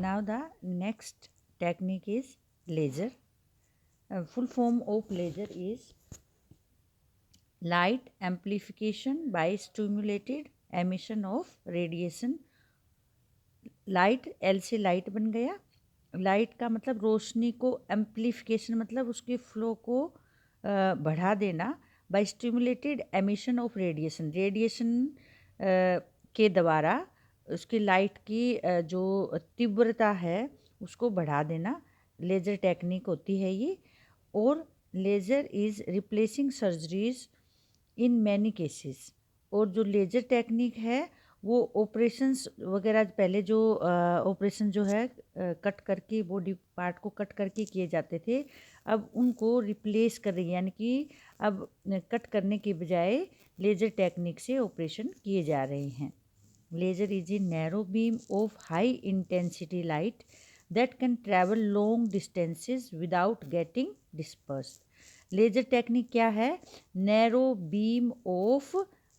Now the next technique is laser. Full form of laser is light amplification by stimulated emission of radiation. Light L से light बन गया। Light का मतलब रोशनी को, amplification मतलब उसके फ्लो को बढ़ा देना। By stimulated emission of radiation, radiation के द्वारा उसकी लाइट की जो तीव्रता है उसको बढ़ा देना, लेज़र टेक्निक होती है ये। और laser is replacing surgeries in many cases. और जो लेज़र टेक्निक है वो ऑपरेशंस वगैरह, पहले जो ऑपरेशन जो है कट करके, बॉडी पार्ट को कट करके किए जाते थे, अब उनको रिप्लेस कर रही है, यानी कि अब कट करने के बजाय लेज़र टेक्निक से ऑपरेशन किए जा रहे हैं। Laser is a narrow beam of high intensity light that can travel long distances without getting dispersed. Laser technique क्या है? Narrow beam of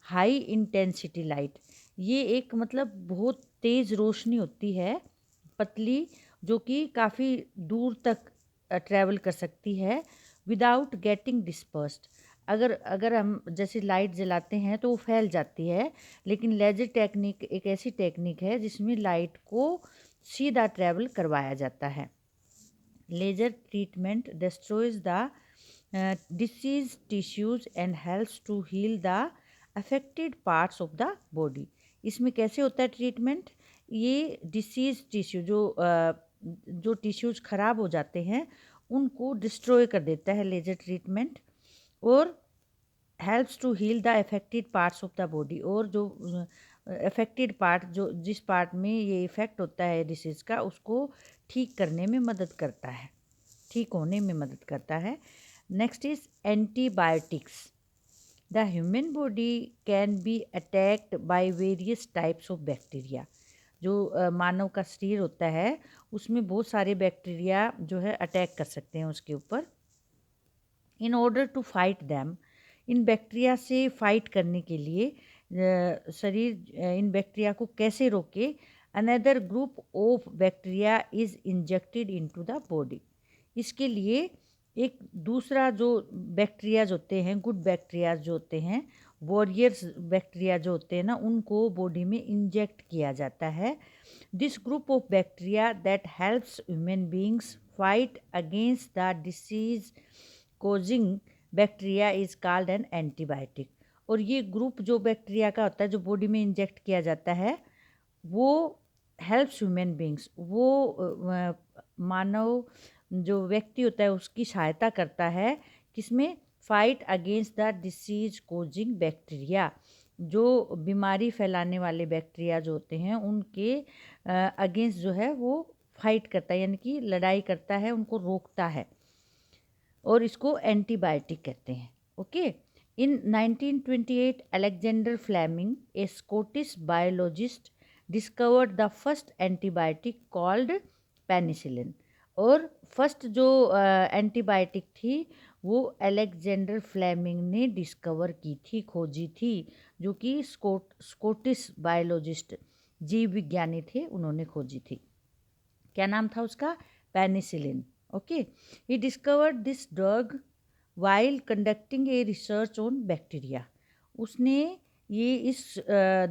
high intensity light. ये एक मतलब बहुत तेज़ रोशनी होती है, पतली, जो कि काफ़ी दूर तक ट्रैवल कर सकती है विदाउट गेटिंग डिस्पर्स्ड। अगर हम जैसे लाइट जलाते हैं तो वो फैल जाती है, लेकिन लेज़र टेक्निक एक ऐसी टेक्निक है जिसमें लाइट को सीधा ट्रैवल करवाया जाता है। Laser treatment destroys the disease tissues and helps to heal the affected parts of the body. इसमें कैसे होता है ट्रीटमेंट? ये डिसीज टिश्यू जो टिश्यूज ख़राब हो जाते हैं उनको डिस्ट्रॉय कर देता है लेज़र ट्रीटमेंट, और helps to heal the affected parts of the body. और जो अफेक्टेड पार्ट, जो जिस पार्ट में ये इफ़ेक्ट होता है डिसीज़ का, उसको ठीक करने में मदद करता है, ठीक होने में मदद करता है। Next is antibiotics. The human body can be attacked by various types of bacteria. जो मानव का शरीर होता है उसमें बहुत सारे बैक्टीरिया जो है अटैक कर सकते हैं उसके ऊपर। In order to fight them, इन बैक्टीरिया से फाइट करने के लिए शरीर इन बैक्टीरिया को कैसे रोके? Another group of bacteria is injected into the body. इसके लिए एक दूसरा जो बैक्टीरियाज होते हैं, गुड बैक्टीरियाज जो होते हैं, वॉरियर्स बैक्टीरिया जो होते हैं ना, उनको बॉडी में इंजेक्ट किया जाता है। This group of bacteria that helps human beings fight against the disease causing bacteria is called an antibiotic. और ये ग्रुप जो बैक्टीरिया का होता है जो बॉडी में इंजेक्ट किया जाता है, वो हेल्प्स ह्यूमन बींग्स, वो मानव जो व्यक्ति होता है उसकी सहायता करता है, किसमें? Fight against the disease causing bacteria. जो बीमारी फैलाने वाले बैक्टीरिया जो होते हैं उनके अगेंस्ट जो है वो फाइट करता है, यानी कि लड़ाई करता है, उनको रोकता है, और इसको एंटीबायोटिक कहते हैं। Okay. In 1928 Alexander Fleming, a Scottish biologist, discovered the first antibiotic called penicillin. और फर्स्ट जो एंटीबायोटिक थी वो अलेक्जेंडर फ्लेमिंग ने डिस्कवर की थी, खोजी थी, जो कि स्कॉटिश बायोलॉजिस्ट, जीव विज्ञानी थे, उन्होंने खोजी थी। क्या नाम था उसका? Penicillin. Okay. He discovered this drug while conducting a research on bacteria. उसने ये इस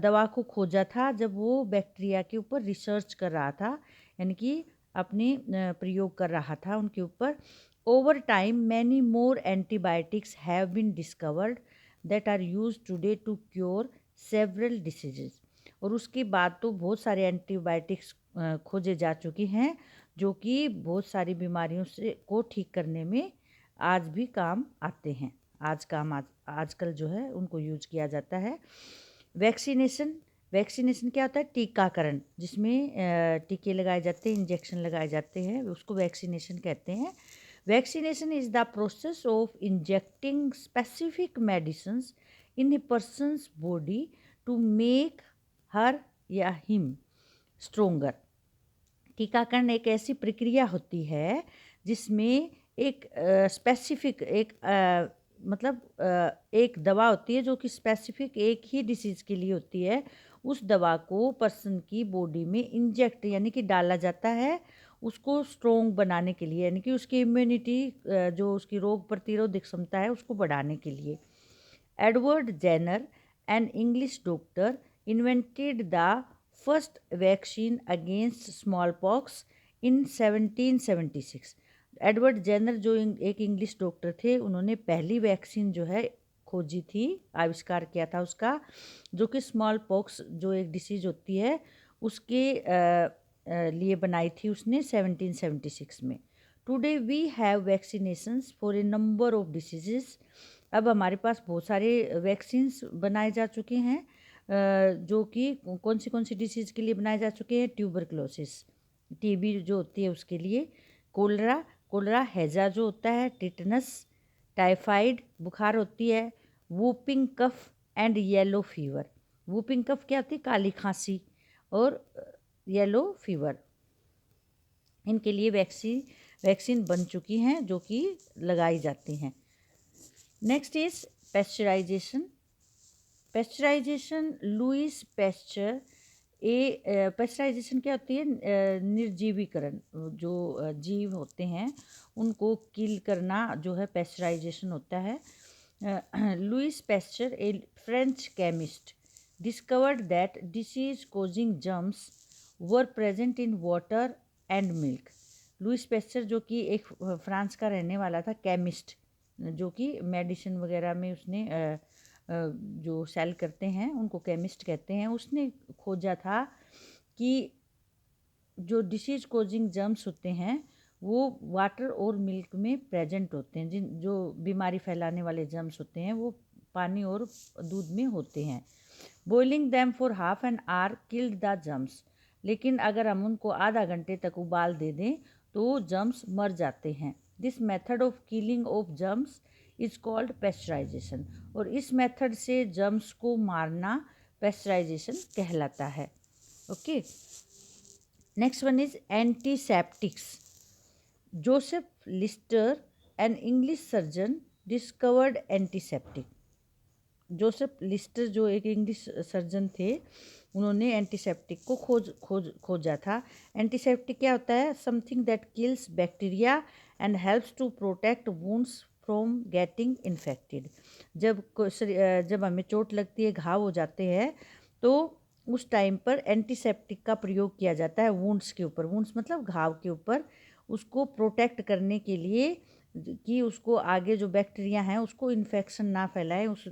दवा को खोजा था जब वो बैक्टीरिया के ऊपर रिसर्च कर रहा था, यानी कि अपने प्रयोग कर रहा था उनके ऊपर। Over time many more antibiotics have been discovered that are use today to cure several diseases. और उसके बाद तो बहुत सारे एंटीबायोटिक्स खोजे जा चुके हैं जो कि बहुत सारी बीमारियों से को ठीक करने में आज भी काम आते हैं। आजकल जो है उनको यूज किया जाता है। वैक्सीनेशन। वैक्सीनेशन क्या होता है? टीकाकरण, जिसमें टीके लगाए जाते हैं, इंजेक्शन लगाए जाते हैं, उसको वैक्सीनेशन कहते हैं। Vaccination is the process of injecting specific medicines in a person's body to make her या हिम स्ट्रोंगर। टीकाकरण एक ऐसी प्रक्रिया होती है जिसमें एक स्पेसिफिक एक दवा होती है जो कि स्पेसिफिक एक ही डिसीज़ के लिए होती है, उस दवा को पर्सन की बॉडी में इंजेक्ट यानी कि डाला जाता है उसको स्ट्रोंग बनाने के लिए, यानी कि उसकी इम्यूनिटी जो उसकी रोग प्रतिरोधक क्षमता है उसको बढ़ाने के लिए। Edward Jenner, an English doctor, invented the first vaccine against smallpox in 1776। Edward Jenner जो एक इंग्लिश डॉक्टर थे, उन्होंने पहली वैक्सीन जो है खोजी थी, आविष्कार किया था उसका, जो कि स्मॉल पॉक्स जो एक डिसीज होती है उसके लिए बनाई थी उसने 1776 में। Today we have vaccinations for a number of diseases. अब हमारे पास बहुत सारे वैक्सीन्स बनाए जा चुके हैं जो कि कौन सी डिसीज़ के लिए बनाए जा चुके हैं। ट्यूबरक्लोसिस टीबी जो होती है उसके लिए, कोलरा हैजा जो होता है, टिटनस, टाइफाइड बुखार होती है, whooping cough and yellow fever. Whooping cough क्या होती है? काली खांसी। और येलो फीवर, इनके लिए वैक्सीन बन चुकी हैं जो कि लगाई जाती हैं। Next is pasteurization. Pasteurization, Louis Pasteur pasteurization क्या होती है? निर्जीवीकरण, जो जीव होते हैं उनको किल करना जो है पेस्चराइजेशन होता है। Louis Pasteur, a French chemist, discovered that disease causing germs were present in water and milk. Louis Pasteur जो कि एक फ्रांस का रहने वाला था, केमिस्ट, जो कि मेडिसिन वगैरह में उसने जो सेल करते हैं उनको केमिस्ट कहते हैं, उसने खोजा था कि जो डिसीज कॉजिंग जर्म्स होते हैं वो वाटर और मिल्क में प्रेजेंट होते हैं। जो बीमारी फैलाने वाले जर्म्स होते हैं वो पानी और दूध में होते हैं। Boiling them for half an hour killed the germs. लेकिन अगर हम उनको आधा घंटे तक उबाल दे दें तो जर्म्स मर जाते हैं। This method of killing of germs is called pasteurisation. और इस मेथड से जर्म्स को मारना पेस्चराइजेशन कहलाता है। Okay, next one is antiseptics. Joseph Lister, an English surgeon, discovered antiseptic. Joseph Lister जो एक इंग्लिश सर्जन थे, उन्होंने एंटीसेप्टिक को खोजा था। एंटीसेप्टिक क्या होता है? Something that kills bacteria and helps to protect wounds from getting infected. जब हमें चोट लगती है, घाव हो जाते हैं, तो उस टाइम पर एंटीसेप्टिक का प्रयोग किया जाता है वुंड्स के ऊपर। वुंड्स मतलब घाव के ऊपर, उसको प्रोटेक्ट करने के लिए कि उसको आगे जो बैक्टीरिया हैं उसको इन्फेक्शन ना फैलाए, उस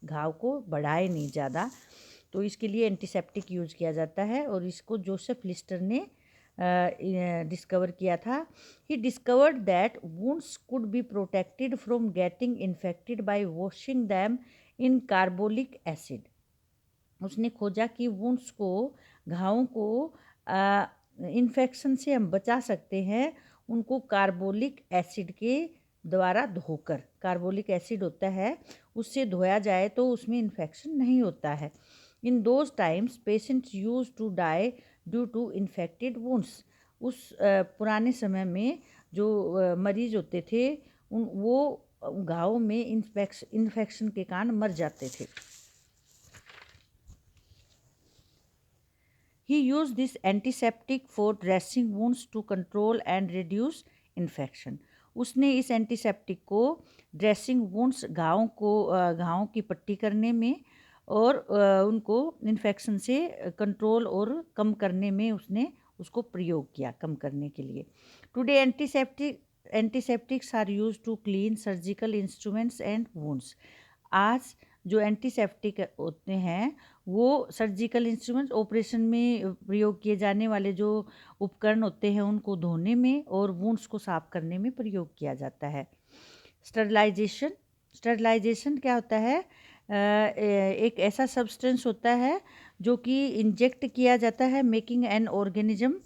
घाव को बढ़ाए नहीं ज़्यादा, तो इसके लिए एंटीसेप्टिक यूज किया जाता है। और इसको जोसेफ लिस्टर ने डिस्कवर किया था। He discovered that wounds could be protected from getting infected by washing them in carbolic acid. उसने खोजा कि वुंड्स को, घावों को इन्फेक्शन से हम बचा सकते हैं उनको कार्बोलिक एसिड के द्वारा धोकर। कार्बोलिक एसिड होता है, उससे धोया जाए तो उसमें इन्फेक्शन नहीं होता है। In those times patients used to die due to infected wounds. उस पुराने समय में जो मरीज होते थे वो घावों में इन्फेक्शन के कारण मर जाते थे। He used this antiseptic for dressing wounds to control and reduce infection. उसने इस एंटीसेप्टिक को ड्रेसिंग वुंड्स, घावों की पट्टी करने में और उनको इन्फेक्शन से कंट्रोल और कम करने में उसने उसको प्रयोग किया, कम करने के लिए। Today antiseptics are used to clean surgical instruments and wounds. आज जो एंटीसेप्टिक होते हैं वो सर्जिकल इंस्ट्रूमेंट्स, ऑपरेशन में प्रयोग किए जाने वाले जो उपकरण होते हैं उनको धोने में और वुंड्स को साफ करने में प्रयोग किया जाता है। स्टरलाइजेशन क्या होता है? एक ऐसा सब्सटेंस होता है जो कि इंजेक्ट किया जाता है, मेकिंग एन ऑर्गेनिज्म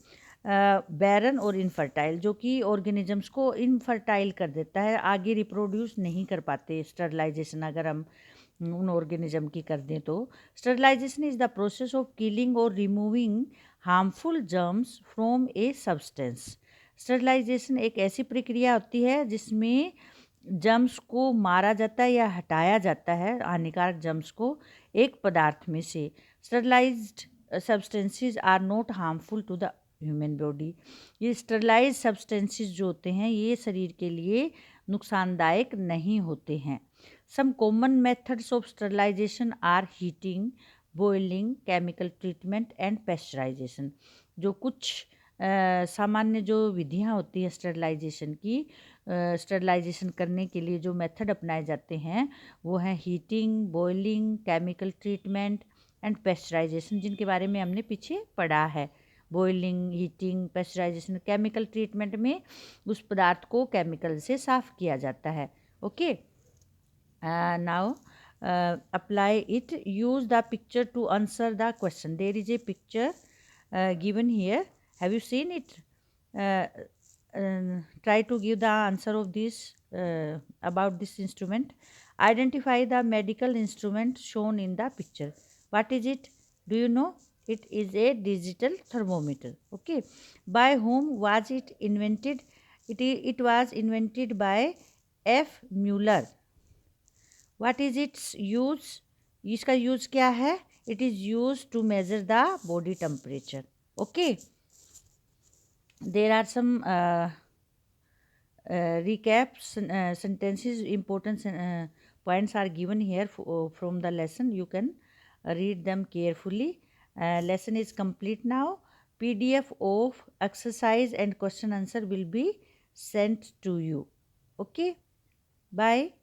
बैरन और इनफर्टाइल, जो कि ऑर्गेनिजम्स को इनफर्टाइल कर देता है, आगे रिप्रोड्यूस नहीं कर पाते। स्टरलाइजेशन अगर हम उन ऑर्गेनिज्म की कर दें तो। Sterilization is the process of killing और removing harmful germs from a substance. Sterilization एक ऐसी प्रक्रिया होती है जिसमें जर्म्स को मारा जाता है या हटाया जाता है, हानिकारक जर्म्स को, एक पदार्थ में से। Sterilized substances are not harmful to the human body. ये स्टरलाइज सब्सटेंसेस जो होते हैं ये शरीर के लिए नुकसानदायक नहीं होते हैं। Some common methods of sterilization are heating, boiling, chemical treatment and pasteurization. जो कुछ सामान्य जो विधियाँ होती हैं स्टरलाइजेशन की, स्टरलाइजेशन करने के लिए जो मेथड अपनाए जाते हैं वो हैं heating, boiling, chemical treatment and pasteurisation, जिनके बारे में हमने पीछे पढ़ा है। Boiling, heating, pasteurisation, chemical treatment में उस पदार्थ को केमिकल से साफ किया जाता है। Okay, now apply it. Use the picture to answer the question. There is a picture given here. Have you seen it? Try to give the answer of this about this instrument. Identify the medical instrument shown in the picture. What is it? Do you know? It is a digital thermometer. Okay. By whom was it invented? It was invented by F. Mueller. What is its use? इसका use क्या है? It is used to measure the body temperature. Okay. There are some recaps, sentences, important points are given here from the lesson. You can read them carefully. Lesson is complete now. PDF of exercise and question answer will be sent to you. Okay. Bye.